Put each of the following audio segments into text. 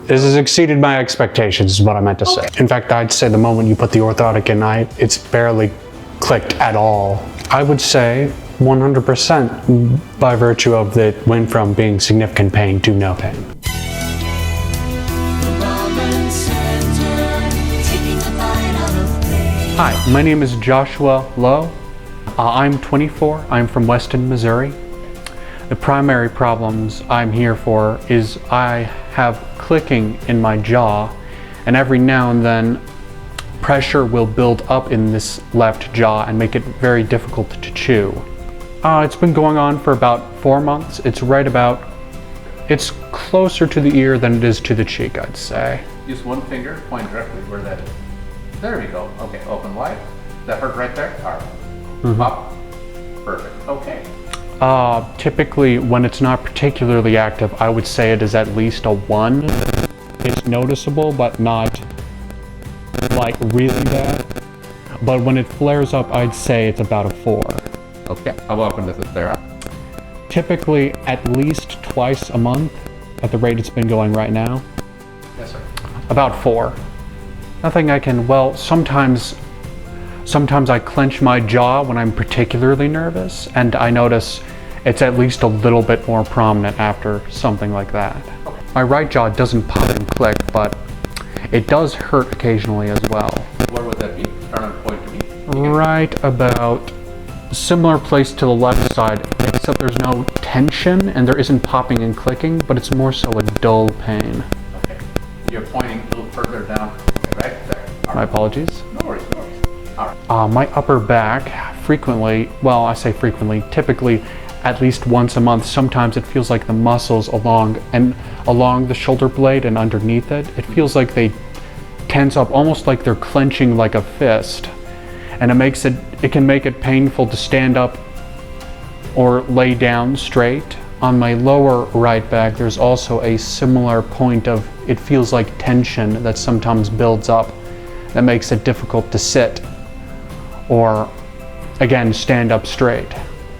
This has exceeded my expectations is what I meant to say. In fact, I'd say the moment you put the orthotic in, it's barely clicked at all. I would say 100% by virtue of that it went from being significant pain to no pain. Hi, my name is Joshua Lowe. I'm 24. I'm from Weston, Missouri. The primary problems I'm here for is I have clicking in my jaw, and every now and then pressure will build up in this left jaw and make it very difficult to chew. It's been going on for about 4 months. It's closer to the ear than it is to the cheek, I'd say. Use one finger, point directly where that is. There we go. Okay, open wide. That hurt right there? All right. Up. Perfect. Okay. Typically, when it's not particularly active, I would say it is at least a 1. It's noticeable, but not like really bad. But when it flares up, I'd say it's about a 4. Okay, how often does it flare up? Typically, at least twice a month, at the rate it's been going right now. Yes, sir. About 4. Nothing I can, well, sometimes I clench my jaw when I'm particularly nervous, and I notice it's at least a little bit more prominent after something like that. Okay. My right jaw doesn't pop and click, but it does hurt occasionally as well. Where would that be? Turn and point to me. Right about a similar place to the left side, except there's no tension and there isn't popping and clicking, but it's more so a dull pain. Okay. You're pointing a little further down. Okay, right there. All My right. apologies. No worries, no worries. All right. My upper back frequently, well, I say frequently, typically at least once a month, sometimes it feels like the muscles along the shoulder blade and underneath it, it feels like they tense up, almost like they're clenching like a fist. And it can make it painful to stand up or lay down straight. On my lower right back, there's also a similar point of, it feels like tension that sometimes builds up that makes it difficult to sit or, again, stand up straight.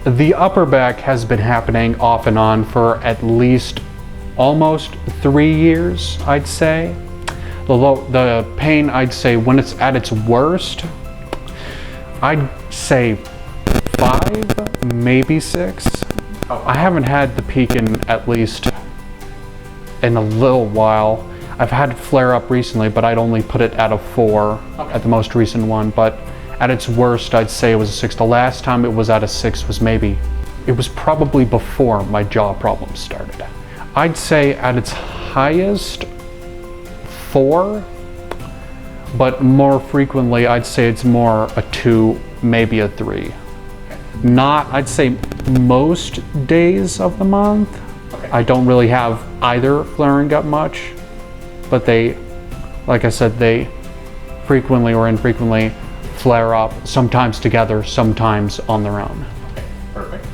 The upper back has been happening off and on for at least almost 3 years, I'd say. The pain, I'd say, when it's at its worst, I'd say 5, maybe 6. I haven't had the peak in at least in a little while. I've had it flare up recently, but I'd only put it at a 4 at the most recent one. But at its worst, I'd say it was a 6. The last time it was at a 6 was probably before my jaw problems started. I'd say at its highest, 4, but more frequently, I'd say it's more a 2, maybe a 3. Not, I'd say, most days of the month. Okay. I don't really have either flaring up much, but they, like I said, they frequently or infrequently flare up, sometimes together, sometimes on their own. Okay, perfect.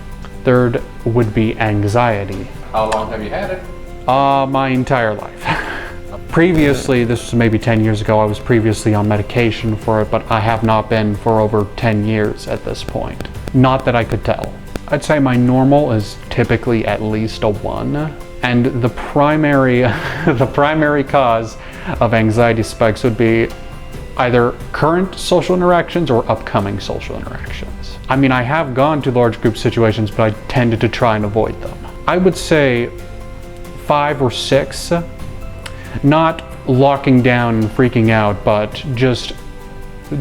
Third would be anxiety. How long have you had it? My entire life. Previously, this was maybe 10 years ago, I was previously on medication for it, but I have not been for over 10 years at this point. Not that I could tell. I'd say my normal is typically at least a 1, and the primary cause of anxiety spikes would be either current social interactions or upcoming social interactions. I mean, I have gone to large group situations, but I tended to try and avoid them. I would say 5 or 6, not locking down and freaking out, but just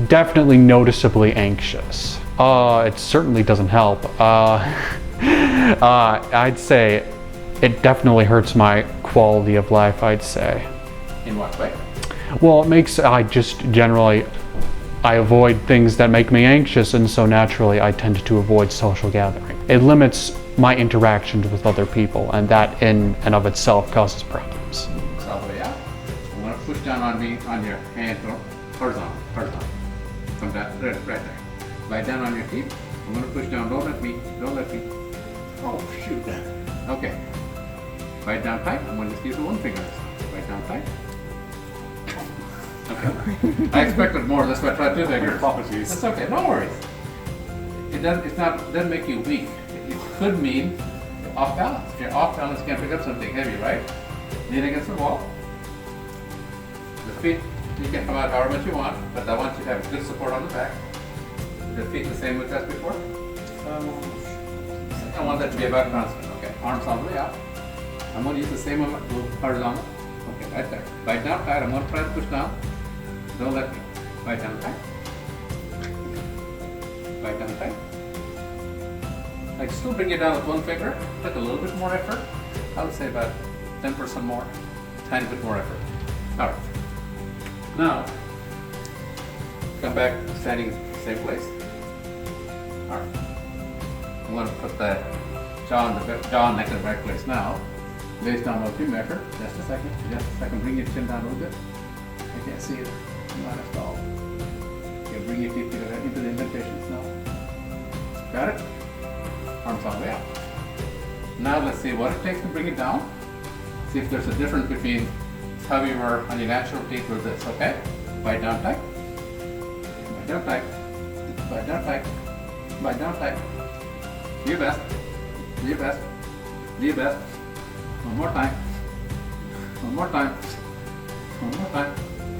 definitely noticeably anxious. It certainly doesn't help. I'd say it definitely hurts my quality of life, I'd say. In what way? Well, I avoid things that make me anxious, and so naturally I tend to avoid social gathering. It limits my interactions with other people, and that in and of itself causes problems. So, yeah. I'm going to push down on your hand, horizontal. From that, right there. Lie down on your feet. I'm going to push down, don't let me. Oh, shoot. Okay. Bite down tight. I'm going to just use the one finger. Bite down tight. Okay. I expected more. That's why I tried 2 fingers. Apologies. That's okay. No worries. It doesn't make you weak. It could mean you're off balance. If you're off balance, you can't pick up something heavy, right? Lean against the wall. feet, you can come out however much you want, but I want you to have good support on the back. The feet the same width as before. I want that to be about constant. Okay, arms all the way out. I'm going to use the same amount, horizontal. Okay, right there. Bite down tight. I'm going to try to push down. Don't let me. Bite down tight. Bite down tight. I can still bring it down with one finger, with a little bit more effort. I would say about 10% more, tiny bit more effort. All right. Now, come back, standing same place. All right. I'm going to put the jaw and neck in the right place now. Based on what you measure. Just a second. Bring your chin down a little bit. I can't see it. Not at all. Okay, bring your teeth into the indentations now. Got it? Arms all the way out. Now let's see what it takes to bring it down. See if there's a difference between how you were on your natural teeth or this, okay? Bite down tight. Bite down tight. Bite down tight. Bite down tight. Do your best. Do your best. Do your best. One more time. One more time. One more time.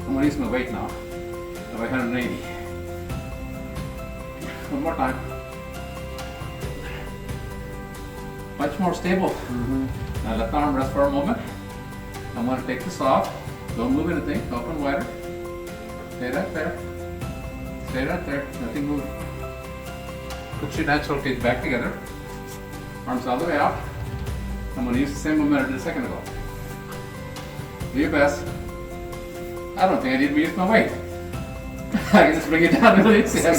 I'm going to use my weight now. About 180. One more time. Much more stable. Now let the arm rest for a moment. I'm going to take this off. Don't move anything. Open wider. Stay right there. Stay right there. Nothing move. Put your natural teeth back together. Arms all the way out. I'm going to use the same movement I did a second ago. Do your best. I don't think I need to use my weight. I can just bring it down really easy. Not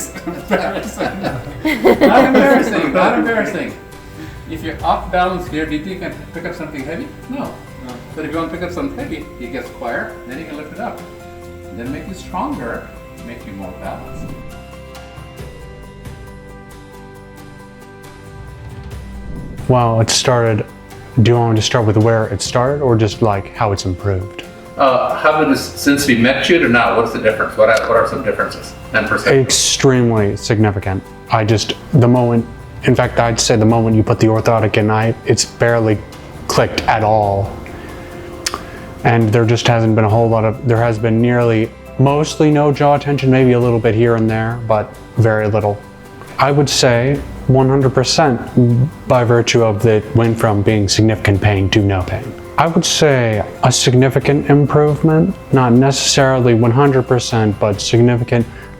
embarrassing, not embarrassing. If you're off balance here, do you think you can pick up something heavy? No. But if you want to pick up something heavy, it gets quieter, then you can lift it up. Then make you stronger, make you more balanced. Well, it started. Do you want me to start with where it started or just like how it's improved? How it is since we met you to now? What's the difference? What are some differences and percent? Extremely significant. The moment, in fact, I'd say the moment you put the orthotic in, it's barely clicked at all. And there just hasn't been a whole lot of, there has been mostly no jaw tension, maybe a little bit here and there, but very little. I would say 100% by virtue of it went from being significant pain to no pain. I would say a significant improvement, not necessarily 100%, but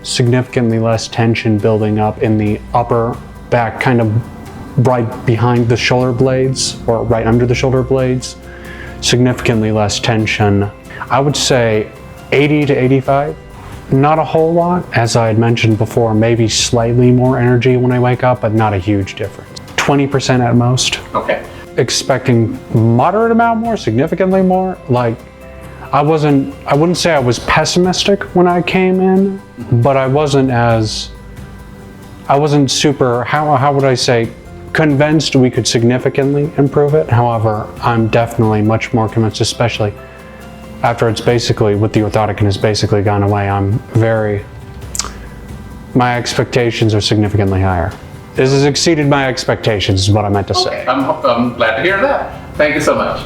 significantly less tension building up in the upper back, kind of right behind the shoulder blades or right under the shoulder blades. Significantly less tension. I would say 80 to 85. Not a whole lot, as I had mentioned before, maybe slightly more energy when I wake up, but not a huge difference. 20% at most. Okay. Expecting moderate amount more, significantly more. Like, I wouldn't say I was pessimistic when I came in, but I wasn't super, how would I say, convinced we could significantly improve it. However, I'm definitely much more convinced, especially after it's basically, with the orthotic and has basically gone away, my expectations are significantly higher. This has exceeded my expectations is what I meant to say. I'm glad to hear that. Thank you so much.